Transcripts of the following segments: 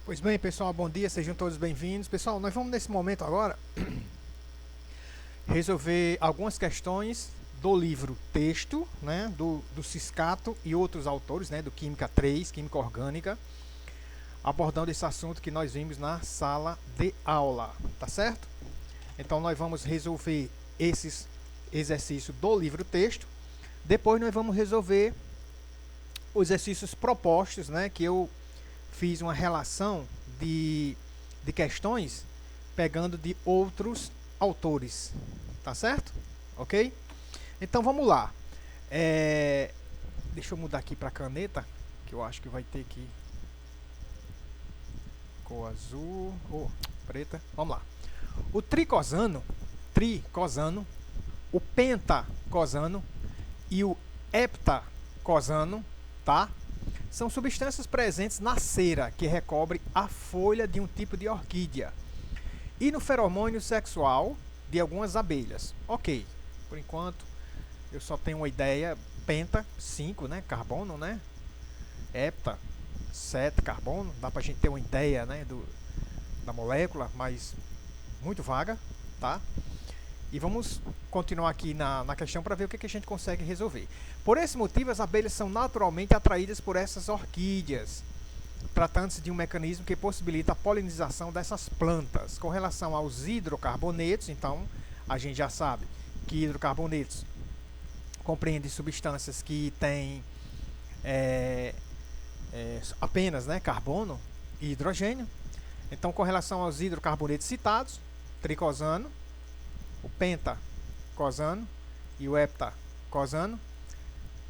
Pois bem, pessoal, bom dia, sejam todos bem-vindos. Pessoal, nós vamos nesse momento agora resolver algumas questões do livro texto, né, do Ciscato e outros autores, né, do Química 3, Química Orgânica, abordando esse assunto que nós vimos na sala de aula, tá certo? Então nós vamos resolver esses exercícios do livro texto, depois nós vamos resolver os exercícios propostos, né, que eu fiz uma relação de questões pegando de outros autores, tá certo? Ok? Então vamos lá. Deixa eu mudar aqui para caneta, que eu acho que vai ter que cor azul ou preta. Vamos lá. O tricosano, o pentacosano e o heptacosano, tá? São substâncias presentes na cera que recobre a folha de um tipo de orquídea e no feromônio sexual de algumas abelhas. Ok, por enquanto eu só tenho uma ideia. Penta, 5, né? Carbono, né? Hepta, 7 carbono. Dá pra gente ter uma ideia, né? Da molécula, mas muito vaga, tá? E vamos continuar aqui na questão para ver o que a gente consegue resolver. Por esse motivo, as abelhas são naturalmente atraídas por essas orquídeas, tratando-se de um mecanismo que possibilita a polinização dessas plantas. Com relação aos hidrocarbonetos, então, a gente já sabe que hidrocarbonetos compreendem substâncias que têm apenas, né, carbono e hidrogênio. Então, com relação aos hidrocarbonetos citados, tricosano, o pentacosano e o heptacosano,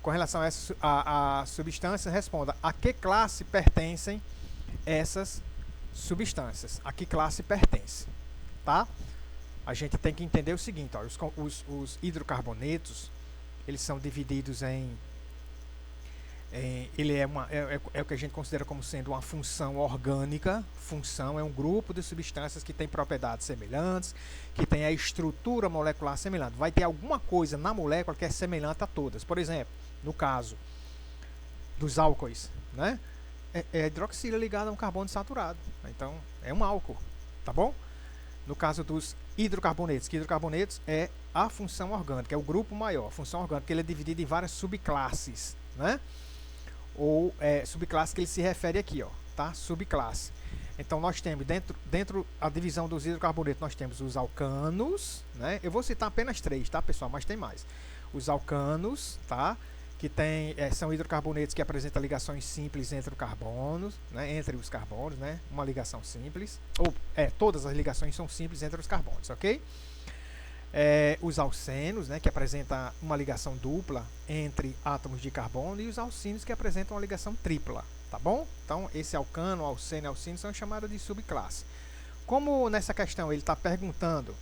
com relação a substâncias, responda a que classe pertencem essas substâncias. A que classe pertence, tá? A gente tem que entender o seguinte, ó, os hidrocarbonetos, eles são divididos ele é o que a gente considera como sendo uma função orgânica. Função é um grupo de substâncias que tem propriedades semelhantes, que tem a estrutura molecular semelhante. Vai ter alguma coisa na molécula que é semelhante a todas. Por exemplo, no caso dos álcoois, né? É a hidroxila ligada a um carbono saturado. Então, é um álcool, tá bom? No caso dos hidrocarbonetos, que hidrocarbonetos é a função orgânica, é o grupo maior. A função orgânica, ele é dividido em várias subclasses, né? Ou subclasse que ele se refere aqui, ó, tá? Subclasse. Então nós temos dentro a divisão dos hidrocarbonetos, nós temos os alcanos, né? Eu vou citar apenas 3, tá, pessoal? Mas tem mais. Os alcanos, tá? Que são hidrocarbonetos que apresentam ligações simples entre os carbonos, né? Entre os carbonos, né? Uma ligação simples. Todas as ligações são simples entre os carbonos, ok? Os alcenos, né, que apresentam uma ligação dupla entre átomos de carbono, e os alcinos, que apresentam uma ligação tripla, tá bom? Então, esse alcano, alceno e alcino são chamados de subclasse. Como nessa questão ele está perguntando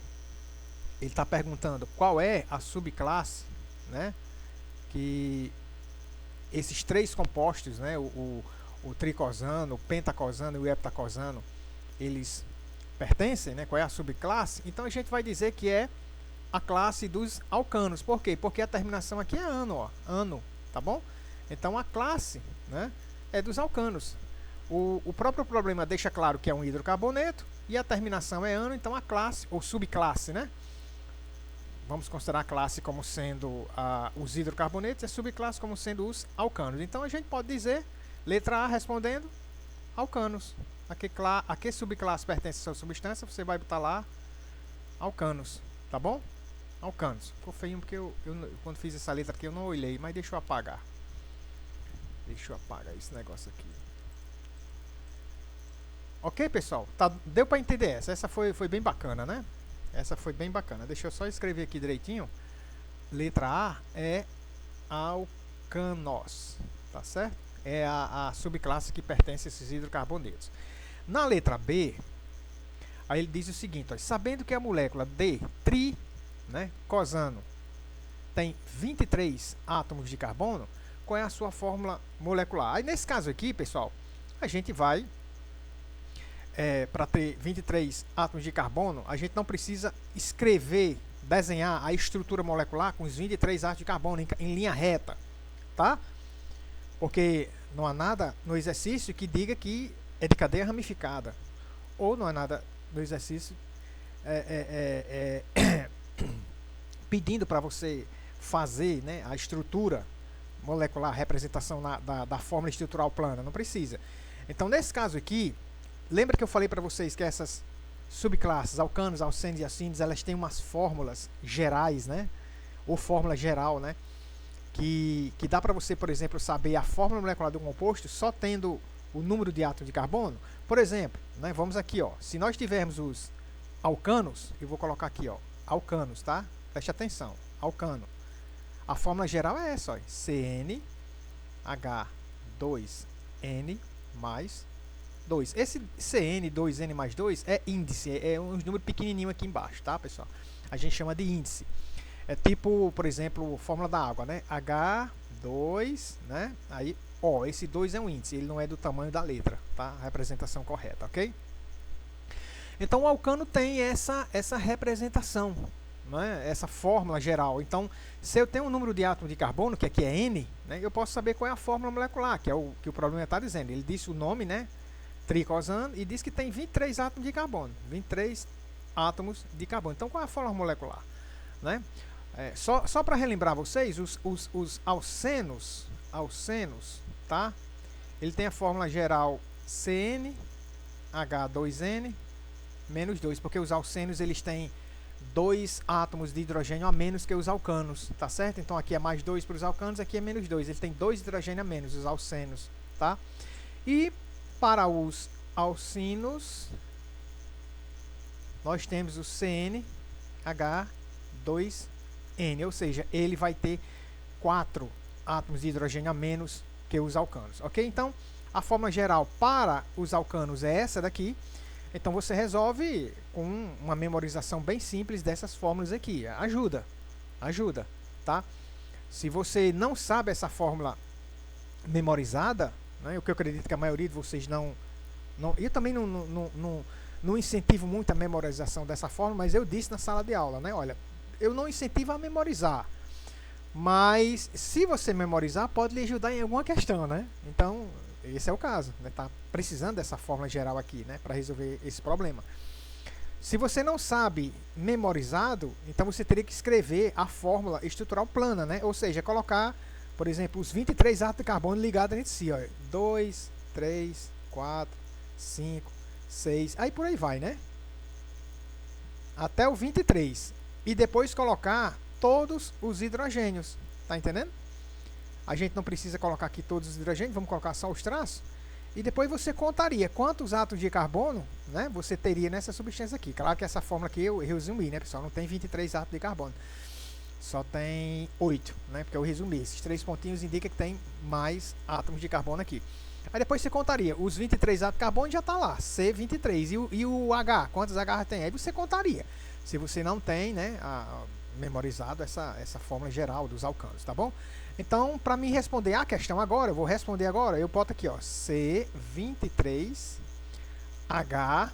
qual é a subclasse, né, que esses 3 compostos, né, o tricosano, o pentacosano e o heptacosano, eles pertencem, né, qual é a subclasse, então a gente vai dizer que é a classe dos alcanos. Por quê? Porque a terminação aqui é ano, ó, ano, tá bom? Então a classe, né, é dos alcanos. O próprio problema deixa claro que é um hidrocarboneto e a terminação é ano, então a classe, ou subclasse, né? Vamos considerar a classe como sendo os hidrocarbonetos e a subclasse como sendo os alcanos. Então a gente pode dizer, letra A respondendo, alcanos. A que subclasse pertence a sua substância? Você vai botar lá alcanos, tá bom? Alcanos. Ficou feio porque eu quando fiz essa letra aqui eu não olhei, mas deixa eu apagar. Deixa eu apagar esse negócio aqui. Ok, pessoal? Deu para entender essa? Essa foi bem bacana, né? Essa foi bem bacana. Deixa eu só escrever aqui direitinho. Letra A é alcanos, tá certo? É a subclasse que pertence a esses hidrocarbonetos. Na letra B, aí ele diz o seguinte, ó, sabendo que a molécula de né, cosano tem 23 átomos de carbono, qual é a sua fórmula molecular? Aí nesse caso aqui, pessoal, a gente vai para ter 23 átomos de carbono, a gente não precisa escrever, desenhar a estrutura molecular com os 23 átomos de carbono em linha reta, tá? Porque não há nada no exercício que diga que é de cadeia ramificada, ou não é nada no exercício pedindo para você fazer, né, a estrutura molecular, a representação da fórmula estrutural plana, não precisa. Então, nesse caso aqui, lembra que eu falei para vocês que essas subclasses, alcanos, alcenos e acíneos, elas têm umas fórmulas gerais, né, ou fórmula geral, né, que dá para você, por exemplo, saber a fórmula molecular do composto só tendo o número de átomos de carbono. Por exemplo, né, vamos aqui, ó, se nós tivermos os alcanos, eu vou colocar aqui, ó, alcanos, tá? Preste atenção, alcano. A fórmula geral é essa, ó, CnH2n mais 2. Esse Cn2n mais 2 é índice, é um número pequenininho aqui embaixo, tá, pessoal? A gente chama de índice. É tipo, por exemplo, fórmula da água, né? H2, né? Aí, ó, esse 2 é um índice, ele não é do tamanho da letra, tá? A representação correta, ok? Então, o alcano tem essa representação, né? Essa fórmula geral. Então, se eu tenho um número de átomos de carbono, que aqui é N, né? Eu posso saber qual é a fórmula molecular, que é o que o problema está dizendo. Ele disse o nome, né? Tricosano, e diz que tem 23 átomos de carbono. 23 átomos de carbono. Então, qual é a fórmula molecular? Né? Só para relembrar vocês, os alcenos, tá? Ele tem a fórmula geral CnH2n menos 2, porque os alcenos eles têm 2 átomos de hidrogênio a menos que os alcanos, tá certo? Então aqui é mais 2 para os alcanos, aqui é menos 2. Ele tem 2 hidrogênio a menos, os alcenos, tá? E para os alcinos, nós temos o CnH2n, ou seja, ele vai ter 4 átomos de hidrogênio a menos que os alcanos, ok? Então, a fórmula geral para os alcanos é essa daqui. Então, você resolve com uma memorização bem simples dessas fórmulas aqui. Ajuda, tá? Se você não sabe essa fórmula memorizada, né, o que eu acredito que a maioria de vocês não eu também não incentivo muito a memorização dessa fórmula, mas eu disse na sala de aula, né? Olha, eu não incentivo a memorizar, mas se você memorizar, pode lhe ajudar em alguma questão, né? Então, esse é o caso, né? Tá precisando dessa fórmula geral aqui, né? Para resolver esse problema. Se você não sabe memorizado, então você teria que escrever a fórmula estrutural plana, né? Ou seja, colocar, por exemplo, os 23 átomos de carbono ligados entre si, ó. 2, 3, 4, 5, 6, aí por aí vai, né? Até o 23. E depois colocar todos os hidrogênios, tá entendendo? A gente não precisa colocar aqui todos os hidrogênios, vamos colocar só os traços. E depois você contaria quantos átomos de carbono, né, você teria nessa substância aqui. Claro que essa fórmula aqui eu resumi, né, pessoal? Não tem 23 átomos de carbono. Só tem 8, né? Porque eu resumi. Esses 3 pontinhos indicam que tem mais átomos de carbono aqui. Aí depois você contaria os 23 átomos de carbono, já está lá, C23. E o H, quantos H tem? Aí você contaria. Se você não tem, né, memorizado essa fórmula geral dos alcanos, tá bom? Então, para me responder a questão agora, eu vou responder agora, eu boto aqui, ó, C23H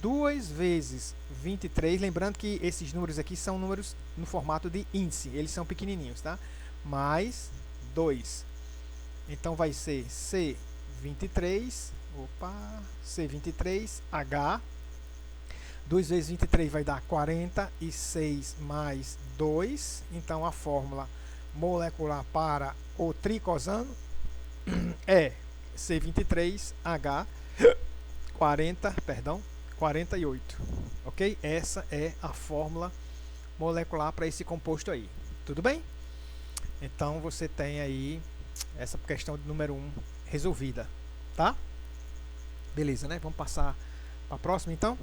2 vezes 23, lembrando que esses números aqui são números no formato de índice, eles são pequenininhos, tá? Mais 2. Então, vai ser C23H, 2 vezes 23 vai dar 46 mais 2, então a fórmula molecular para o tricosano é C23H 48, ok? Essa é a fórmula molecular para esse composto aí, tudo bem? Então você tem aí essa questão de número 1 resolvida, tá? Beleza, né? Vamos passar para a próxima então?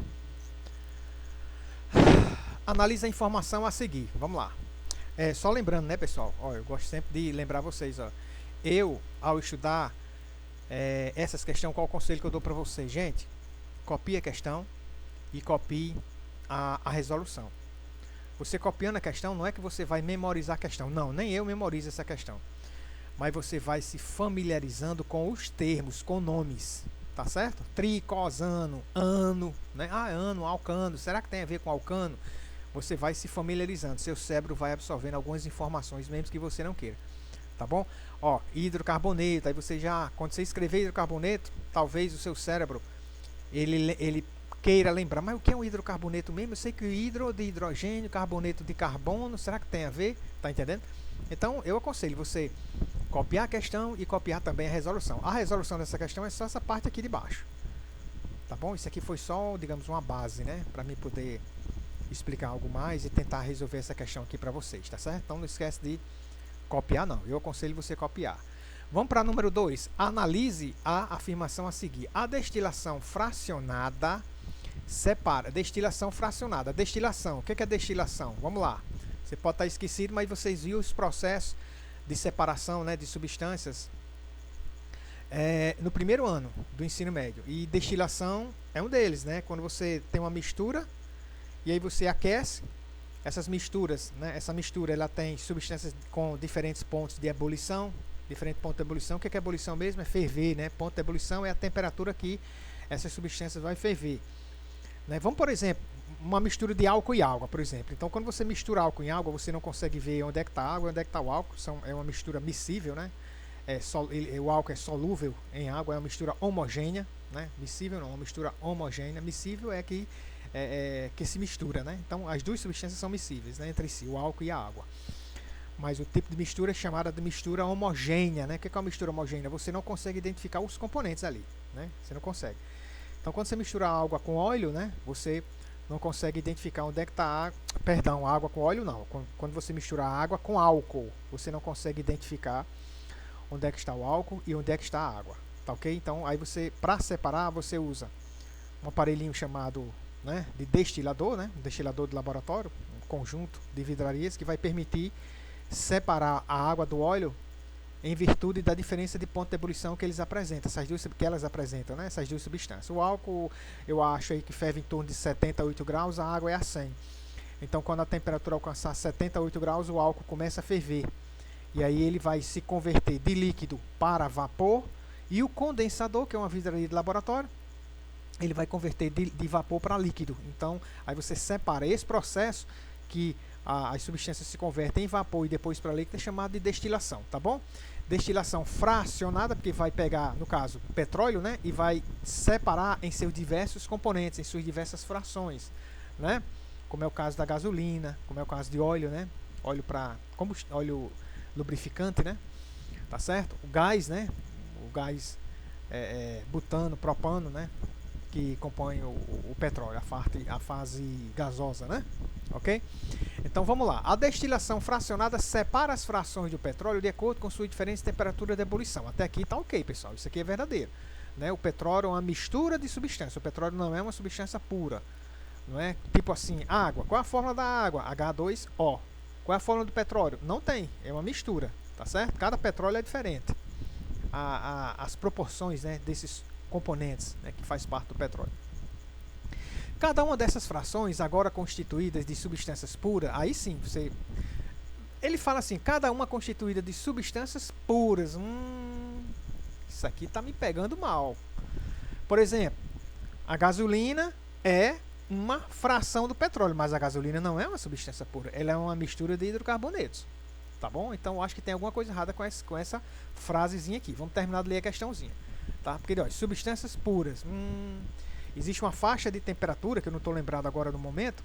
Analisa a informação a seguir, vamos lá. Só lembrando, né, pessoal? Ó, eu gosto sempre de lembrar vocês, ó. Eu, ao estudar essas questões, qual o conselho que eu dou para vocês? Gente, copie a questão e copie a resolução. Você copiando a questão, não é que você vai memorizar a questão. Não, nem eu memorizo essa questão. Mas você vai se familiarizando com os termos, com nomes, tá certo? Tricosano, ano, né? Ah, ano, alcano. Será que tem a ver com alcano? Você vai se familiarizando, seu cérebro vai absorvendo algumas informações, mesmo que você não queira. tá bom? Ó, hidrocarboneto, aí você já, quando você escrever hidrocarboneto, talvez o seu cérebro, ele queira lembrar, mas o que é um hidrocarboneto mesmo? Eu sei que o hidro de hidrogênio, carboneto de carbono, será que tem a ver? Tá entendendo? Então, eu aconselho você copiar a questão e copiar também a resolução. A resolução dessa questão é só essa parte aqui de baixo. Tá bom? Isso aqui foi só, digamos, uma base, né? Para mim poder explicar algo mais e tentar resolver essa questão aqui para vocês, tá certo? Então não esquece de copiar, não. Eu aconselho você copiar. Vamos para número 2. Analise a afirmação a seguir. A destilação fracionada separa. Destilação fracionada. Destilação. O que é destilação? Vamos lá. Você pode estar esquecido, mas vocês viram os processos de separação, né, de substâncias no primeiro ano do ensino médio. E destilação é um deles, né? Quando você tem uma mistura e aí você aquece essas misturas, né? Essa mistura ela tem substâncias com diferentes pontos de ebulição. Diferente ponto de ebulição. O que é ebulição mesmo? É ferver, né? Ponto de ebulição é a temperatura que essas substâncias vai ferver. Né? Vamos, por exemplo, uma mistura de álcool e água, por exemplo. Então, quando você mistura álcool em água, você não consegue ver onde é que está a água, onde é que está o álcool. É uma mistura miscível, né? O álcool é solúvel em água, é uma mistura homogênea, né? Miscível não, uma mistura homogênea. Miscível é que se mistura, né? Então, as duas substâncias são miscíveis, né, entre si, o álcool e a água. Mas o tipo de mistura é chamada de mistura homogênea, né? O que é uma mistura homogênea? Você não consegue identificar os componentes ali, né? Você não consegue. Então, quando você mistura água com óleo, né? Você não consegue identificar onde é que está água com óleo não. Quando você mistura água com álcool, você não consegue identificar onde é que está o álcool e onde é que está a água, tá ok? Então, aí você, para separar, você usa um aparelhinho chamado, né, de destilador, né? Um destilador de laboratório, um conjunto de vidrarias que vai permitir separar a água do óleo em virtude da diferença de ponto de ebulição que eles apresentam, né? Essas duas substâncias. O álcool, eu acho aí que ferve em torno de 78 graus, a água é a 100. Então, quando a temperatura alcançar 78 graus, o álcool começa a ferver. E aí ele vai se converter de líquido para vapor, e o condensador, que é uma vidraria de laboratório, ele vai converter de vapor para líquido. Então, aí você separa esse processo que as substâncias se convertem em vapor e depois para líquido, é chamado de destilação, tá bom? Destilação fracionada, porque vai pegar, no caso, petróleo, né, e vai separar em seus diversos componentes, em suas diversas frações, né? Como é o caso da gasolina, como é o caso de óleo, né? Óleo lubrificante, né? Tá certo? O gás, né? O gás butano, propano, né? Que compõe o petróleo, a fase gasosa, né? Ok? Então vamos lá. A destilação fracionada separa as frações do petróleo de acordo com sua diferente temperatura de ebulição. Até aqui tá ok, pessoal. Isso aqui é verdadeiro. Né? O petróleo é uma mistura de substâncias. O petróleo não é uma substância pura. Não é? Tipo assim, água. Qual é a fórmula da água? H2O. Qual é a fórmula do petróleo? Não tem. É uma mistura. Tá certo? Cada petróleo é diferente. As proporções, né, desses componentes, né, que faz parte do petróleo. Cada uma dessas frações, agora constituídas de substâncias puras, aí sim, ele fala assim, cada uma constituída de substâncias puras. Isso aqui está me pegando mal. Por exemplo, a gasolina é uma fração do petróleo, mas a gasolina não é uma substância pura, ela é uma mistura de hidrocarbonetos. Tá bom? Então, eu acho que tem alguma coisa errada com essa frasezinha aqui. Vamos terminar de ler a questãozinha. Tá? Porque, olha, substâncias puras. Existe uma faixa de temperatura, que eu não estou lembrado agora no momento,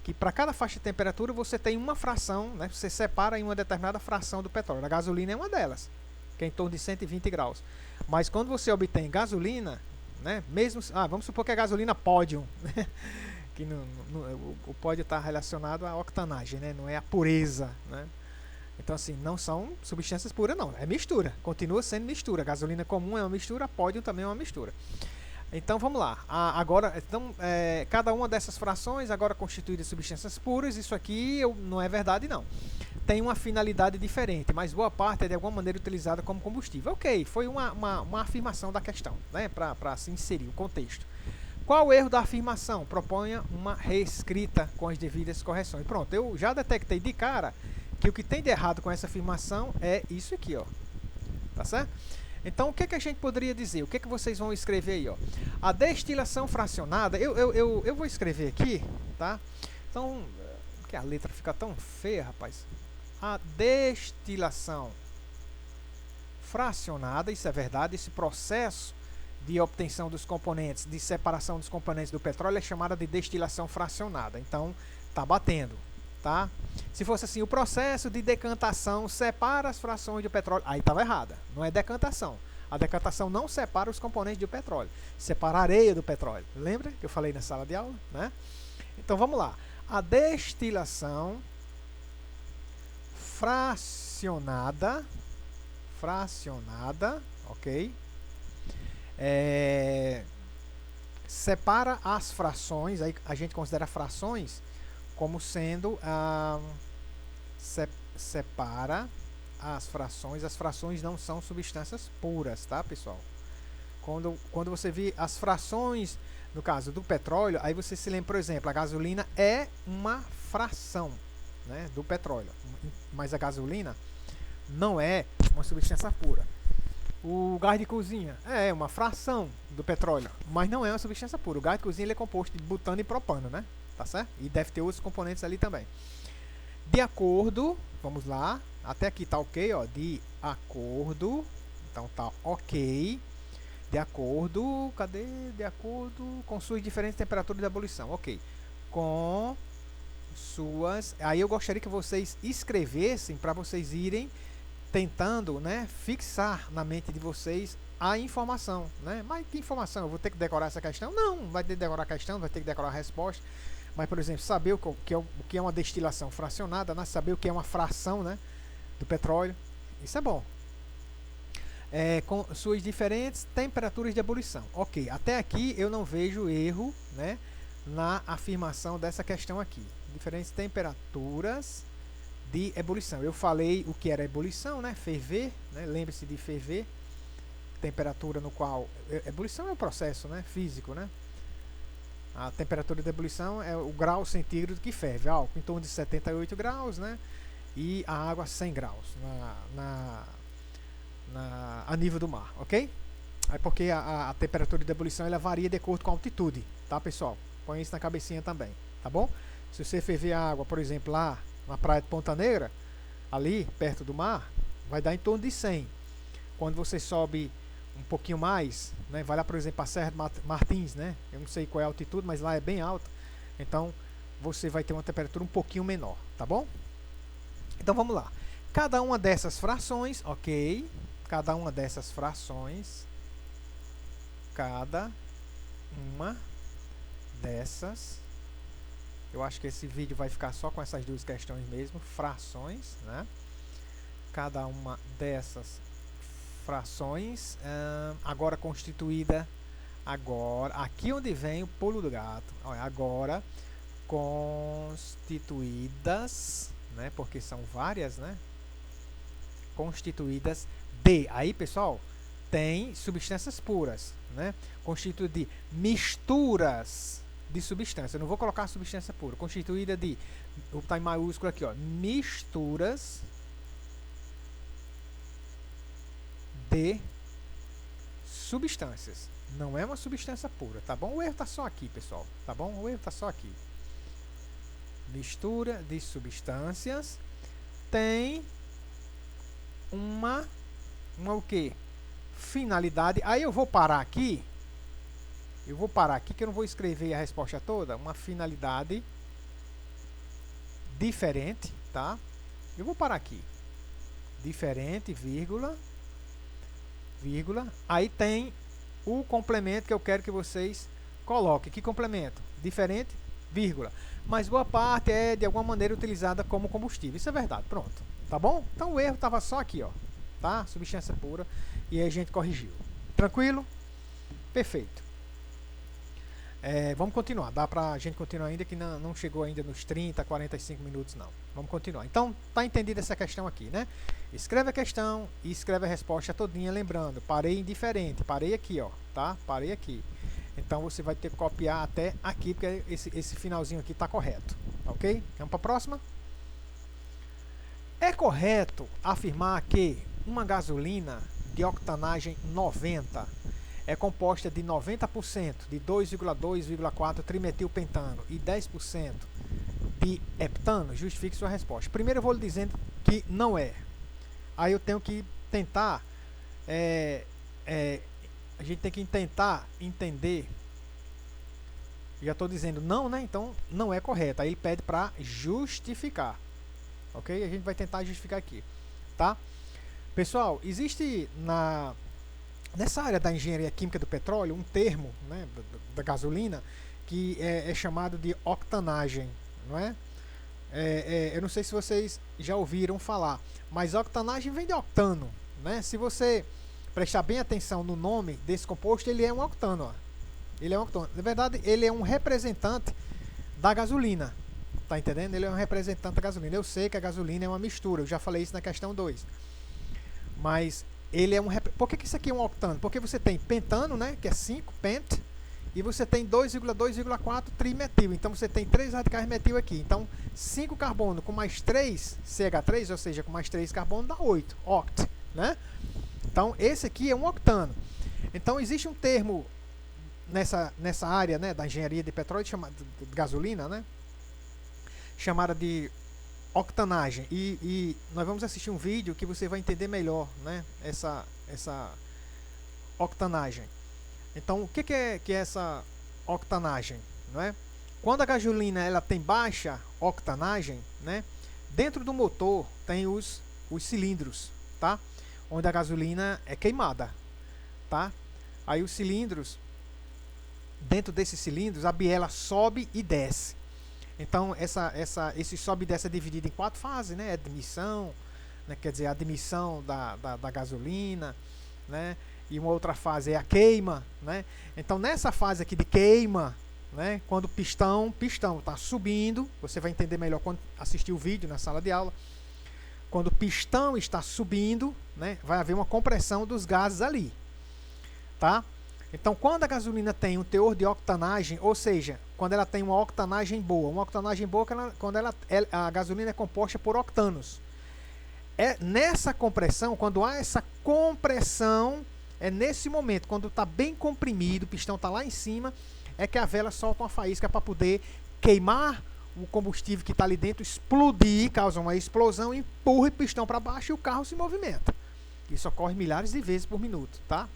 que para cada faixa de temperatura você tem uma fração, né? Você separa em uma determinada fração do petróleo. A gasolina é uma delas, que é em torno de 120 graus. Mas quando você obtém gasolina, né? Mesmo, vamos supor que a gasolina pódio, né? Que o pódio está relacionado à octanagem, né? Não é a pureza, né? Então, assim, não são substâncias puras, não. É mistura. Continua sendo mistura. Gasolina comum é uma mistura, pódio também é uma mistura. Então, vamos lá. Cada uma dessas frações, agora constituída de substâncias puras, isso aqui não é verdade, não. Tem uma finalidade diferente, mas boa parte é de alguma maneira utilizada como combustível. Ok, foi uma afirmação da questão, né? Para se inserir o contexto. Qual o erro da afirmação? Proponha uma reescrita com as devidas correções. Pronto, eu já detectei de cara que o que tem de errado com essa afirmação é isso aqui, ó. Tá certo? Então, o que a gente poderia dizer? O que vocês vão escrever aí, ó? A destilação fracionada, eu vou escrever aqui, tá? Então, porque a letra fica tão feia, rapaz. A destilação fracionada, isso é verdade, esse processo de obtenção dos componentes, de separação dos componentes do petróleo é chamada de destilação fracionada. Então, tá batendo, tá? Se fosse assim, o processo de decantação separa as frações do petróleo, aí estava errada, não é decantação. A decantação não separa os componentes do petróleo, separa a areia do petróleo. Lembra que eu falei na sala de aula, né? Então, vamos lá. A destilação fracionada, ok? Separa as frações, aí a gente considera frações como sendo separa as frações não são substâncias puras, tá, pessoal? Quando você vê as frações, no caso do petróleo, aí você se lembra, por exemplo, a gasolina é uma fração, né, do petróleo, mas a gasolina não é uma substância pura. O gás de cozinha é uma fração do petróleo, mas não é uma substância pura. O gás de cozinha ele é composto de butano e propano, né? Tá certo? E deve ter outros componentes ali também. De acordo, vamos lá, até aqui tá ok, ó, de acordo, então tá ok, de acordo, cadê? De acordo com suas diferentes temperaturas de ebulição, ok, com suas, aí eu gostaria que vocês escrevessem para vocês irem tentando, né, fixar na mente de vocês a informação, né? Mas que informação? Eu vou ter que decorar essa questão? Não vai ter que decorar a questão, vai ter que decorar a resposta. Mas, por exemplo, saber o que é uma destilação fracionada, né? Saber o que é uma fração, né, do petróleo, isso é bom. Com suas diferentes temperaturas de ebulição. Ok, até aqui eu não vejo erro, né, na afirmação dessa questão aqui. Diferentes temperaturas de ebulição. Eu falei o que era ebulição, né? Ferver, né? Lembre-se de ferver, temperatura no qual ebulição é um processo, né, físico, né? A temperatura de ebulição é o grau centígrado que ferve, álcool em torno de 78 graus, né? E a água 100 graus a nível do mar, ok? É porque a temperatura de ebulição ela varia de acordo com a altitude, tá, pessoal? Põe isso na cabecinha também, tá bom? Se você ferver a água, por exemplo, lá na praia de Ponta Negra, ali perto do mar, vai dar em torno de 100. Quando você sobe um pouquinho mais, né, vai lá, por exemplo, a Serra de Martins, né? Eu não sei qual é a altitude, mas lá é bem alta. Então, você vai ter uma temperatura um pouquinho menor, tá bom? Então, vamos lá. Cada uma dessas frações, ok? Cada uma dessas frações, eu acho que esse vídeo vai ficar só com essas duas questões mesmo, frações, né? Cada uma dessas frações, agora constituída, aqui onde vem o pulo do gato, olha, agora constituídas, né? Porque são várias, né? Constituídas de, aí pessoal, tem substâncias puras, né? Constituída de misturas de substância. Eu não vou colocar substância pura. Constituída de, vou botar em maiúsculo aqui, ó, misturas de substâncias. Não é uma substância pura, tá bom? O erro tá só aqui, pessoal, tá bom? O erro tá só aqui. Mistura de substâncias tem uma o quê? Finalidade. Aí eu vou parar aqui. Eu vou parar aqui que eu não vou escrever a resposta toda. Uma finalidade diferente, tá? Eu vou parar aqui. Diferente, vírgula. Aí tem o complemento que eu quero que vocês coloquem. Que complemento? Diferente, vírgula. Mas boa parte é de alguma maneira utilizada como combustível. Isso é verdade, pronto. Tá bom? Então o erro estava só aqui, ó. Tá? Substância pura. E aí a gente corrigiu. Tranquilo? Perfeito. Vamos continuar. Dá pra gente continuar ainda que não chegou ainda nos 30, 45 minutos não. Vamos continuar. Então, tá entendida essa questão aqui, né? Escreve a questão e escreve a resposta todinha, lembrando. Parei em diferente. Parei aqui, ó. Tá? Parei aqui. Então, você vai ter que copiar até aqui, porque esse finalzinho aqui tá correto. Ok? Vamos para a próxima? É correto afirmar que uma gasolina de octanagem 90 é composta de 90% de 2,2,4 trimetilpentano e 10% de heptano? Justifique sua resposta. Primeiro eu vou lhe dizendo que não é. Aí eu tenho que tentar é, a gente tem que tentar entender. Já estou dizendo não, né? Então não é correto. Aí ele pede para justificar. Ok? A gente vai tentar justificar aqui. Tá? Pessoal, existe nessa área da engenharia química do petróleo um termo, né, da gasolina que é chamado de octanagem. Não é? Eu não sei se vocês já ouviram falar, mas octanagem vem de octano. Né? Se você prestar bem atenção no nome desse composto, ele é um octano. Ó. Ele é um octano. Na verdade, ele é um representante da gasolina. Tá entendendo? Ele é um representante da gasolina. Eu sei que a gasolina é uma mistura. Eu já falei isso na questão 2. Mas ele é um... Por que isso aqui é um octano? Porque você tem pentano, né? Que é 5, pent. E você tem 2,2,4 trimetil. Então você tem 3 radicais metil aqui. Então 5 carbono com mais 3 CH3, ou seja, com mais 3 carbono dá 8. Oct. Né? Então esse aqui é um octano. Então existe um termo nessa área, né, da engenharia de petróleo, de gasolina, né, chamada de octanagem. E nós vamos assistir um vídeo que você vai entender melhor, né, essa octanagem. Então, o que é essa octanagem? Não é? Quando a gasolina ela tem baixa octanagem, né, dentro do motor tem os cilindros, tá? Onde a gasolina é queimada, tá? Aí os cilindros, dentro desses cilindros, a biela sobe e desce. Então, esse sobe e desce é dividido em 4 fases, né? Admissão, né? Quer dizer, a admissão da gasolina, né? E uma outra fase é a queima, né? Então, nessa fase aqui de queima, né? Quando o pistão está subindo, você vai entender melhor quando assistir o vídeo na sala de aula. Quando o pistão está subindo, né? Vai haver uma compressão dos gases ali, tá? Então, quando a gasolina tem um teor de octanagem, ou seja, quando ela tem uma octanagem boa quando a gasolina é composta por octanos. É nessa compressão, quando há essa compressão, é nesse momento, quando está bem comprimido, o pistão está lá em cima, é que a vela solta uma faísca para poder queimar o combustível que está ali dentro, explodir, causa uma explosão, empurra o pistão para baixo e o carro se movimenta. Isso ocorre milhares de vezes por minuto, tá?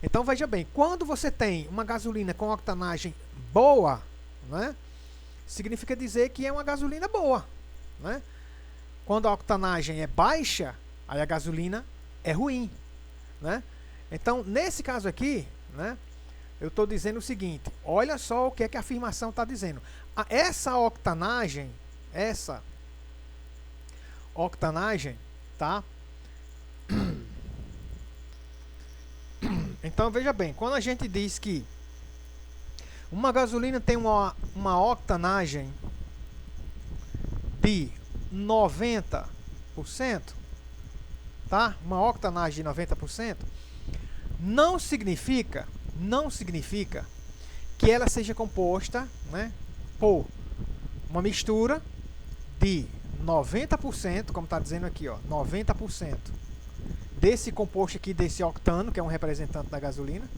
Então veja bem, quando você tem uma gasolina com octanagem boa, né, significa dizer que é uma gasolina boa, né? Quando a octanagem é baixa, aí a gasolina é ruim, né? Então nesse caso aqui, né, eu estou dizendo o seguinte, olha só o que é que a afirmação está dizendo. Essa octanagem, tá? Então veja bem, quando a gente diz que uma gasolina tem uma octanagem de 90%, tá? Uma octanagem de 90%, não significa que ela seja composta, né, por uma mistura de 90%, como está dizendo aqui, ó, 90%. Desse composto aqui, desse octano, que é um representante da gasolina,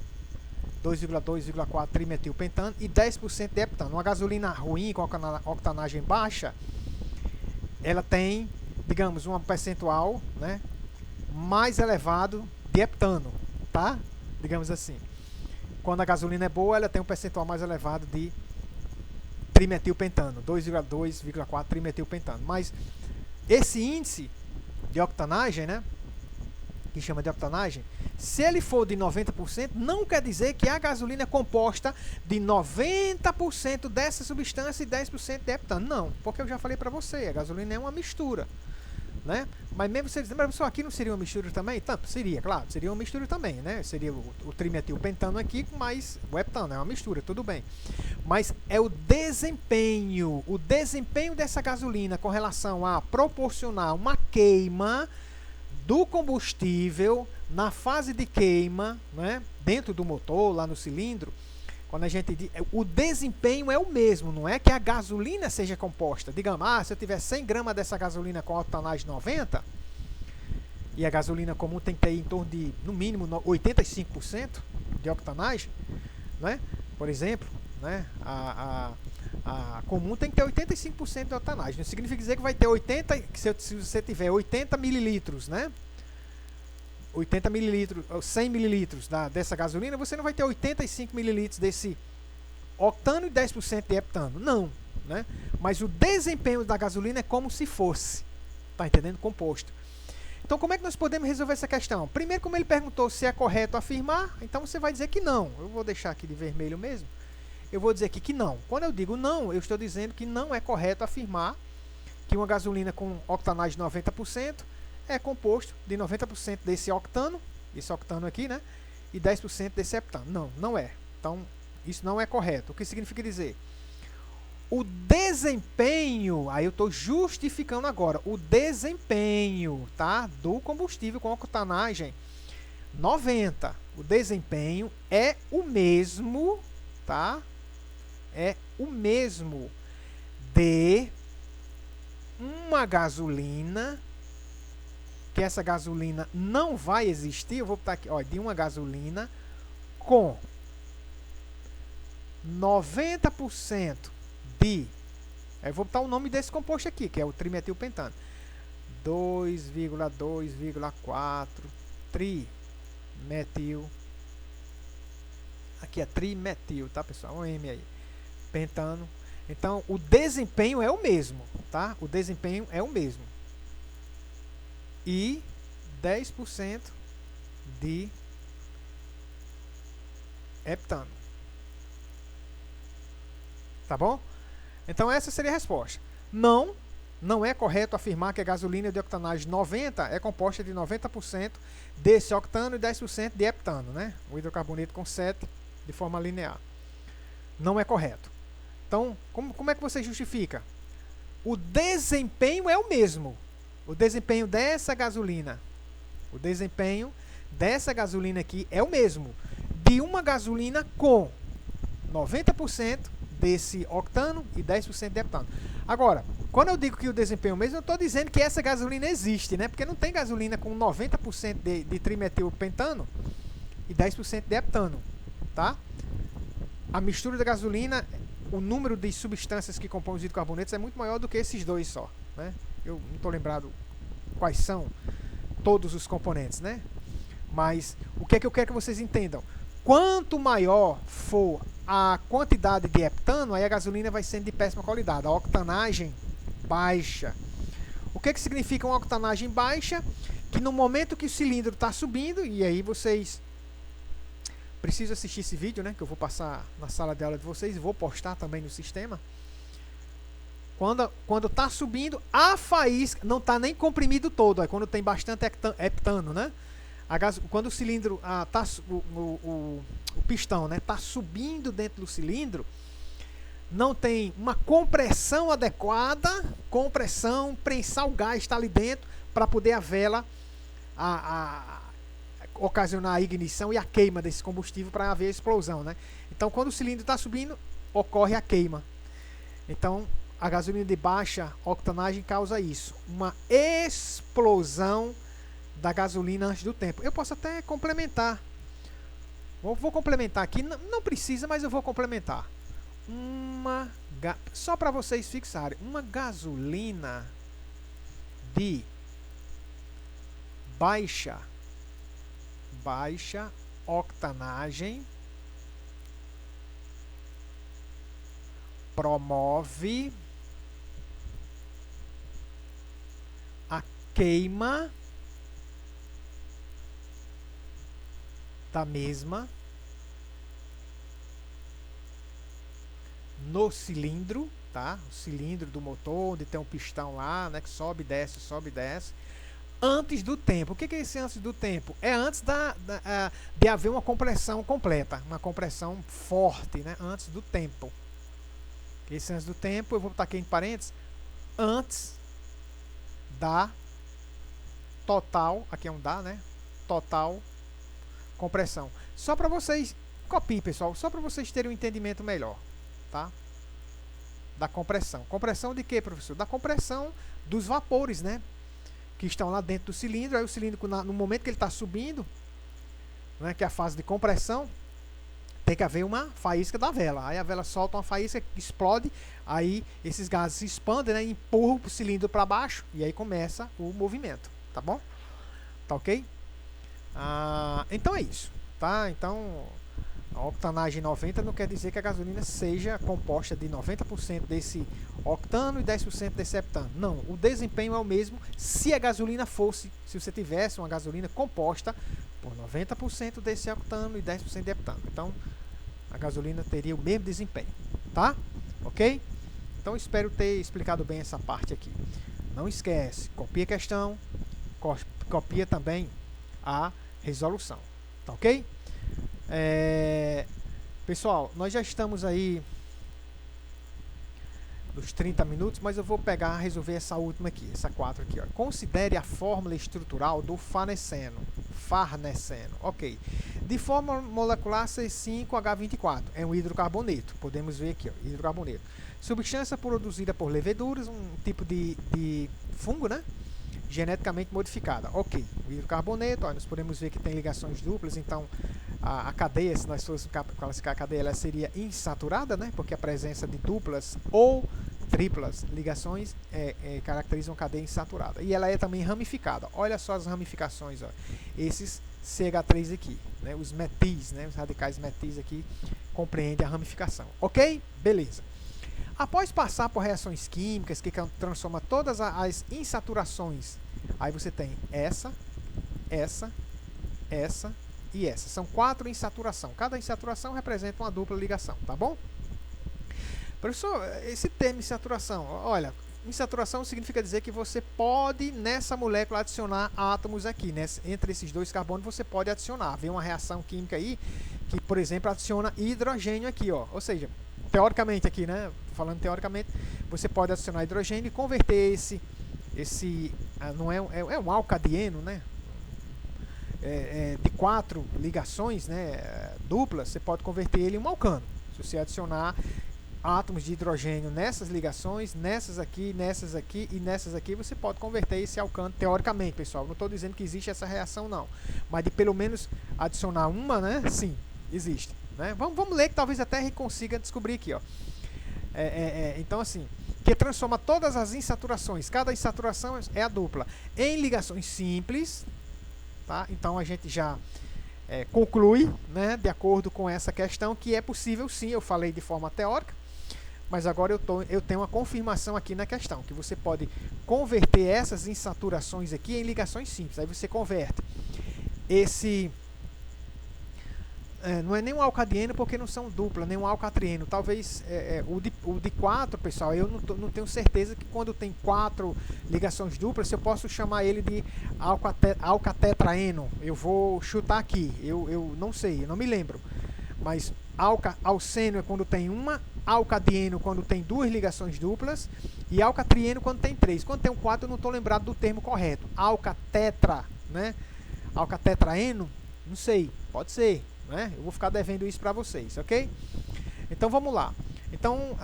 2,2,4 trimetilpentano, e 10% de heptano. Uma gasolina ruim, com octanagem baixa, ela tem, digamos, um percentual, né, mais elevado de heptano, tá? Digamos assim. Quando a gasolina é boa, ela tem um percentual mais elevado de trimetilpentano, 2,2,4 trimetilpentano. Mas esse índice de octanagem, né, que chama de octanagem, se ele for de 90%, não quer dizer que a gasolina é composta de 90% dessa substância e 10% de heptano. Não, porque eu já falei para você, a gasolina é uma mistura, né? Mas mesmo você dizendo, mas só aqui não seria uma mistura também? Então, seria, claro, seria uma mistura também, né? Seria o trimetilpentano aqui, mais o heptano, é uma mistura, tudo bem. Mas é o desempenho dessa gasolina com relação a proporcionar uma queima do combustível na fase de queima, né, dentro do motor, lá no cilindro. Quando a gente diz, o desempenho é o mesmo, não é que a gasolina seja composta. Digamos, se eu tiver 100 gramas dessa gasolina com octanagem 90, e a gasolina comum tem que ter em torno de, no mínimo, 85% de octanagem, né? Por exemplo, né, a comum tem que ter 85% de octanagem. Não significa dizer que vai ter 80, se você tiver 80 mililitros, né, 80 mililitros, 100 mililitros dessa gasolina, você não vai ter 85 mililitros desse octano e 10% de heptano. Não, né? Mas o desempenho da gasolina é como se fosse, tá entendendo? Composto. Então, como é que nós podemos resolver essa questão? Primeiro, como ele perguntou se é correto afirmar, então você vai dizer que não. Eu vou deixar aqui de vermelho mesmo. Eu vou dizer aqui que não. Quando eu digo não, eu estou dizendo que não é correto afirmar que uma gasolina com octanagem de 90% é composto de 90% desse octano, esse octano aqui, né? E 10% desse heptano. Não, não é. Então, isso não é correto. O que significa dizer? O desempenho, aí eu estou justificando agora, o desempenho, tá? Do combustível com octanagem 90. O desempenho é o mesmo, tá? É o mesmo de uma gasolina, que essa gasolina não vai existir, eu vou botar aqui, ó, de uma gasolina com 90% de, aí eu vou botar o nome desse composto aqui, que é o trimetilpentano, 2,2,4 trimetil, aqui é trimetil, tá pessoal, um M aí, pentano. Então o desempenho é o mesmo, tá? O desempenho é o mesmo. E 10% de heptano. Tá bom? Então essa seria a resposta. Não, não é correto afirmar que a gasolina de octanagem 90 é composta de 90% desse octano e 10% de heptano, né? O hidrocarboneto com 7 de forma linear. Não é correto. Então, como é que você justifica? O desempenho é o mesmo. O desempenho dessa gasolina, o desempenho dessa gasolina aqui é o mesmo de uma gasolina com 90% desse octano e 10% de heptano. Agora, quando eu digo que o desempenho é o mesmo, eu estou dizendo que essa gasolina existe, né? Porque não tem gasolina com 90% de trimetilpentano e 10% de heptano, tá? A mistura da gasolina, o número de substâncias que compõem os hidrocarbonetos é muito maior do que esses dois só, né? Eu não estou lembrado quais são todos os componentes, né? Mas o que é que eu quero que vocês entendam? Quanto maior for a quantidade de heptano, aí a gasolina vai sendo de péssima qualidade. A octanagem baixa. O que significa uma octanagem baixa? Que no momento que o cilindro está subindo, e aí vocês precisam assistir esse vídeo, né? Que eu vou passar na sala de aula de vocês e vou postar também no sistema. Quando está subindo, a faísca não está nem comprimido todo, é quando tem bastante heptano, né? Quando o cilindro, o pistão, né, está subindo dentro do cilindro, não tem uma compressão adequada, prensar o gás está ali dentro para poder a vela ocasionar a ignição e a queima desse combustível para haver a explosão, né? Então, quando o cilindro está subindo, ocorre a queima. Então, a gasolina de baixa octanagem causa isso, uma explosão da gasolina antes do tempo. Eu posso até complementar. Vou complementar aqui, não precisa, mas eu vou complementar. Só para vocês fixarem, uma gasolina de baixa octanagem promove a queima da mesma no cilindro, tá? O cilindro do motor, onde tem um pistão lá, né, que sobe e desce, antes do tempo. O que é esse antes do tempo? É antes de haver uma compressão completa, uma compressão forte, né, antes do tempo. Esse antes do tempo, eu vou botar aqui em parênteses, antes da total, aqui é um da, né, total compressão. Só para vocês, copiem, pessoal, só para vocês terem um entendimento melhor, tá? Da compressão. Compressão de quê, professor? Da compressão dos vapores, né? Que estão lá dentro do cilindro. Aí o cilindro, no momento que ele está subindo, né, que é a fase de compressão, tem que haver uma faísca da vela. Aí a vela solta uma faísca, explode, aí esses gases se expandem, né, e empurram o cilindro para baixo, e aí começa o movimento, tá bom? Tá ok? Então é isso, tá? Então a octanagem 90 não quer dizer que a gasolina seja composta de 90% desse octano e 10% desse heptano. Não, o desempenho é o mesmo se a gasolina fosse, se você tivesse uma gasolina composta por 90% desse octano e 10% de heptano. Então a gasolina teria o mesmo desempenho, tá? Ok? Então espero ter explicado bem essa parte aqui. Não esquece, copia a questão, copia também a resolução, tá ok? Pessoal, nós já estamos aí nos 30 minutos, mas eu vou resolver essa última aqui, essa 4 aqui, ó. Considere a fórmula estrutural do farneseno, ok. De forma molecular C5H24, é um hidrocarboneto, podemos ver aqui, ó, hidrocarboneto. Substância produzida por leveduras, um tipo de fungo, né? Geneticamente modificada, ok. O hidrocarboneto, ó, nós podemos ver que tem ligações duplas, então a cadeia, se nós fôssemos classificar a cadeia, ela seria insaturada, né? Porque a presença de duplas ou triplas ligações caracterizam a cadeia insaturada. E ela é também ramificada. Olha só as ramificações, ó. Esses CH3 aqui, né? Os metis, né? Os radicais metis aqui compreendem a ramificação, ok? Beleza. Após passar por reações químicas que transformam todas as insaturações, aí você tem essa e essa. São 4 insaturação. Cada insaturação representa uma dupla ligação, tá bom? Professor, esse termo insaturação, olha, insaturação significa dizer que você pode, nessa molécula, adicionar átomos aqui, né? Entre esses dois carbonos você pode adicionar. Vem uma reação química aí que, por exemplo, adiciona hidrogênio aqui, ó. Ou seja, teoricamente aqui, né? Falando teoricamente, você pode adicionar hidrogênio e converter não é um alcadieno, né? De 4 ligações, né, duplas, você pode converter ele em um alcano. Se você adicionar átomos de hidrogênio nessas ligações, nessas aqui e nessas aqui, você pode converter esse alcano, teoricamente, pessoal. Não estou dizendo que existe essa reação, não. Mas de pelo menos adicionar uma, né, sim, existe. Né? Vamos ler que talvez até a gente consiga descobrir aqui, ó. Então, assim, que transforma todas as insaturações, cada insaturação é a dupla, em ligações simples, tá? Então a gente já conclui, né, de acordo com essa questão, que é possível sim. Eu falei de forma teórica, mas agora eu tenho uma confirmação aqui na questão, que você pode converter essas insaturações aqui em ligações simples. Aí você converte esse... não é nem um alcadieno porque não são dupla, nem um alcatrieno. Talvez o de 4, pessoal, eu não tenho certeza que quando tem 4 ligações duplas, se eu posso chamar ele de alcatetraeno. Eu vou chutar aqui, eu não sei, eu não me lembro. Mas alceno é quando tem uma, alcadieno quando tem 2 ligações duplas e alcatrieno quando tem 3. Quando tem um 4 eu não estou lembrado do termo correto. Alcatetra, né? Alcatetraeno, não sei, pode ser. Né? Eu vou ficar devendo isso para vocês, ok? Então vamos lá. Então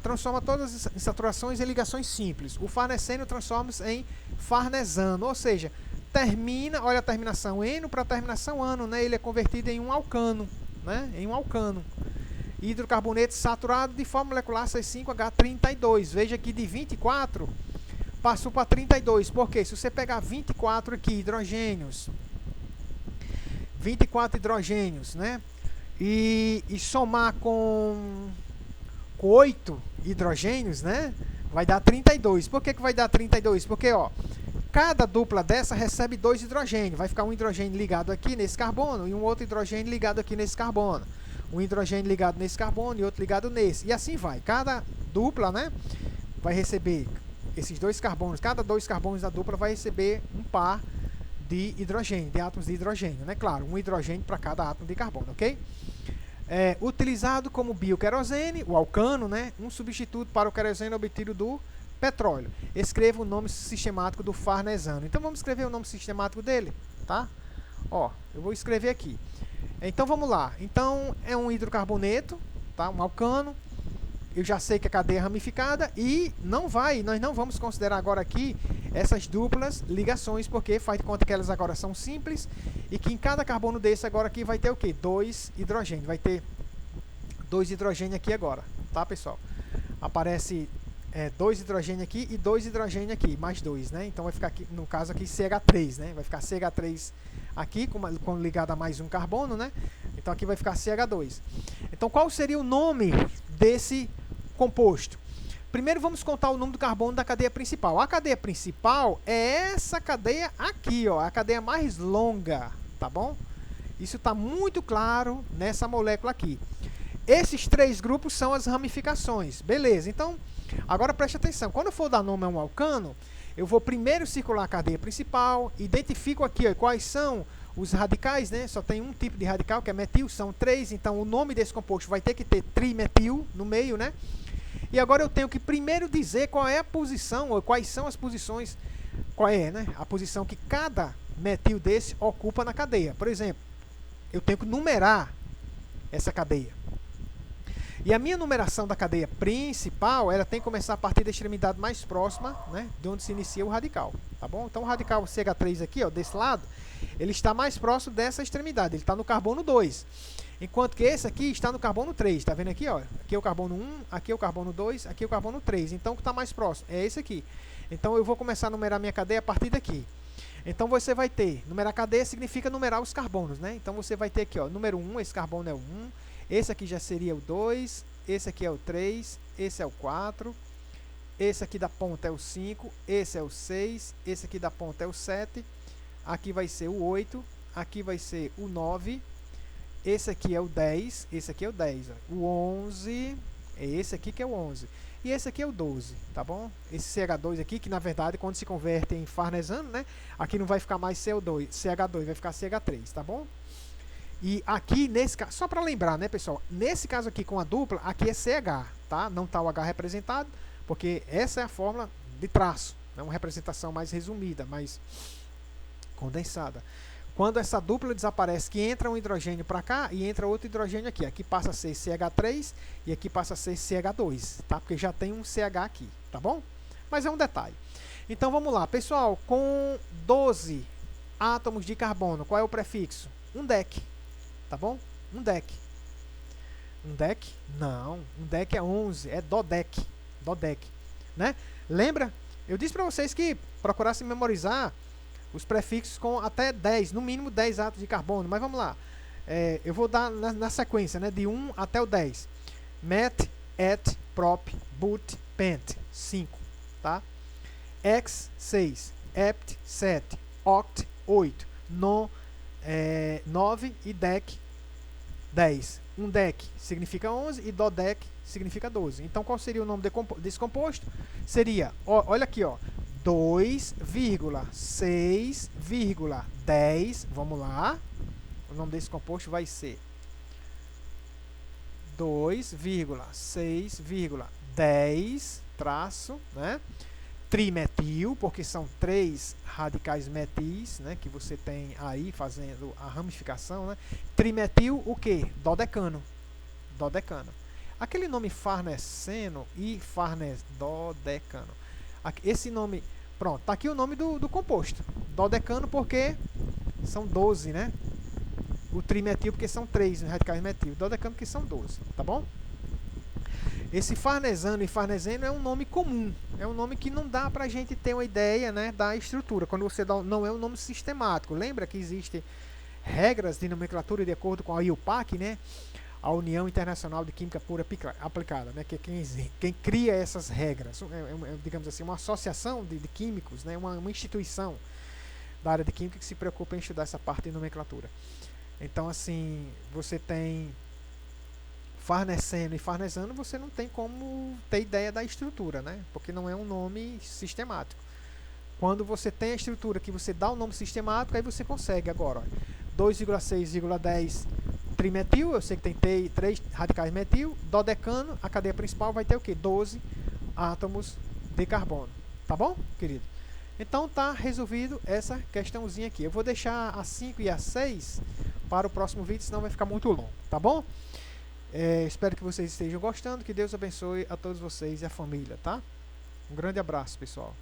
transforma todas as insaturações em ligações simples. O farneseno transforma-se em farnesano, ou seja, olha a terminação eno para a terminação ano, né? Ele é convertido em um alcano, né? Em um alcano. Hidrocarboneto saturado de forma molecular C5H32. Veja que de 24 passou para 32. Por quê? Se você pegar 24 aqui hidrogênios, 24 hidrogênios, né? E somar com 8 hidrogênios, né? Vai dar 32. Por que vai dar 32? Porque, ó, cada dupla dessa recebe 2 hidrogênios. Vai ficar um hidrogênio ligado aqui nesse carbono e um outro hidrogênio ligado aqui nesse carbono. Um hidrogênio ligado nesse carbono e outro ligado nesse. E assim vai. Cada dupla, né, vai receber esses 2 carbonos. Cada 2 carbonos da dupla vai receber um par de hidrogênio, de átomos de hidrogênio, né? Claro, um hidrogênio para cada átomo de carbono, ok? Utilizado como bioquerosene, o alcano, né? Um substituto para o querosene obtido do petróleo. Escreva o nome sistemático do farnesano. Então vamos escrever o nome sistemático dele, tá? Ó, eu vou escrever aqui. Então vamos lá. Então é um hidrocarboneto, tá? Um alcano. Eu já sei que a cadeia é ramificada e nós não vamos considerar agora aqui essas duplas ligações, porque faz de conta que elas agora são simples e que em cada carbono desse agora aqui vai ter o quê? 2 hidrogênios. Vai ter 2 hidrogênios aqui agora, tá, pessoal? Aparece 2 hidrogênio aqui e 2 hidrogênio aqui, mais 2, né? Então vai ficar aqui, no caso aqui, CH3, né? Vai ficar CH3 aqui, com ligado a mais um carbono, né? Então aqui vai ficar CH2. Então qual seria o nome desse composto? Primeiro vamos contar o número do carbono da cadeia principal. A cadeia principal é essa cadeia aqui, ó, a cadeia mais longa, tá bom? Isso está muito claro nessa molécula aqui. Esses 3 grupos são as ramificações. Beleza, então, agora preste atenção. Quando eu for dar nome a um alcano, eu vou primeiro circular a cadeia principal, identifico aqui ó, quais são os radicais, né? Só tem um tipo de radical, que é metil, são 3, então o nome desse composto vai ter que ter trimetil no meio, né? E agora eu tenho que primeiro dizer qual é a posição, ou quais são as posições, qual é, né? A posição que cada metil desse ocupa na cadeia. Por exemplo, eu tenho que numerar essa cadeia. E a minha numeração da cadeia principal, ela tem que começar a partir da extremidade mais próxima, né, de onde se inicia o radical, tá bom? Então o radical CH3 aqui, ó, desse lado, ele está mais próximo dessa extremidade, ele está no carbono 2. Enquanto que esse aqui está no carbono 3, tá vendo aqui, ó? Aqui é o carbono 1, aqui é o carbono 2, aqui é o carbono 3. Então o que está mais próximo é esse aqui. Então eu vou começar a numerar minha cadeia a partir daqui. Então você vai ter, numerar cadeia significa numerar os carbonos, né? Então você vai ter aqui, ó, número 1, esse carbono é o 1, esse aqui já seria o 2, esse aqui é o 3, esse é o 4, esse aqui da ponta é o 5, esse é o 6, esse aqui da ponta é o 7, aqui vai ser o 8, aqui vai ser o 9, esse aqui é o 10, esse aqui é o 10, ó. O 11, é esse aqui que é o 11. E esse aqui é o 12, tá bom? Esse CH2 aqui, que na verdade, quando se converte em farnesano, né? Aqui não vai ficar mais CO2, CH2, vai ficar CH3, tá bom? E aqui, nesse caso, só para lembrar, né, pessoal? Nesse caso aqui com a dupla, aqui é CH, tá? Não está o H representado, porque essa é a fórmula de traço. É uma representação mais resumida, mais condensada. Quando essa dupla desaparece, que entra um hidrogênio para cá e entra outro hidrogênio aqui. Aqui passa a ser CH3 e aqui passa a ser CH2, tá? Porque já tem um CH aqui, tá bom? Mas é um detalhe. Então vamos lá, pessoal, com 12 átomos de carbono, qual é o prefixo? Um DEC, tá bom? Um DEC. Um DEC? Não, um DEC é 11, é DODEC, DODEC, né? Lembra? Eu disse para vocês que procurassem memorizar os prefixos com até 10, no mínimo 10 átomos de carbono. Mas vamos lá. Eu vou dar na sequência, né, de 1 até o 10. Met, et, prop, but, pent, 5. Tá? Ex, 6. Ept, 7. Oct, 8. Non, 9. E dec, 10. Um dec significa 11 e dodec significa 12. Então, qual seria o nome desse composto? Seria, olha aqui, ó. 2,6,10. Vamos lá. O nome desse composto vai ser 2,6,10 traço, né? Trimetil, porque são 3 radicais metis, né, que você tem aí fazendo a ramificação, né? Trimetil, o que? Dodecano. Dodecano. Aquele nome farneseno e dodecano. Esse nome, pronto, tá aqui o nome do composto. Dodecano porque são 12, né? O trimetil porque são 3 radicais metil. Dodecano porque são 12, tá bom? Esse farnesano e farneseno é um nome comum. É um nome que não dá pra gente ter uma ideia, né, da estrutura. Quando você dá, não é um nome sistemático. Lembra que existem regras de nomenclatura de acordo com a IUPAC, né? A União Internacional de Química Pura Aplicada, né, que é quem cria essas regras, digamos assim, uma associação de químicos, né, uma instituição da área de química que se preocupa em estudar essa parte de nomenclatura. Então, assim, você tem farneseno e farnesano, você não tem como ter ideia da estrutura, né, porque não é um nome sistemático. Quando você tem a estrutura que você dá o nome sistemático, aí você consegue agora, 2,6,10 trimetil, eu sei que tem 3 radicais metil, dodecano, a cadeia principal vai ter o que? 12 átomos de carbono. Tá bom, querido? Então tá resolvido essa questãozinha aqui. Eu vou deixar a 5 e a 6 para o próximo vídeo, senão vai ficar muito longo, tá bom? Espero que vocês estejam gostando, que Deus abençoe a todos vocês e a família, tá? Um grande abraço, pessoal.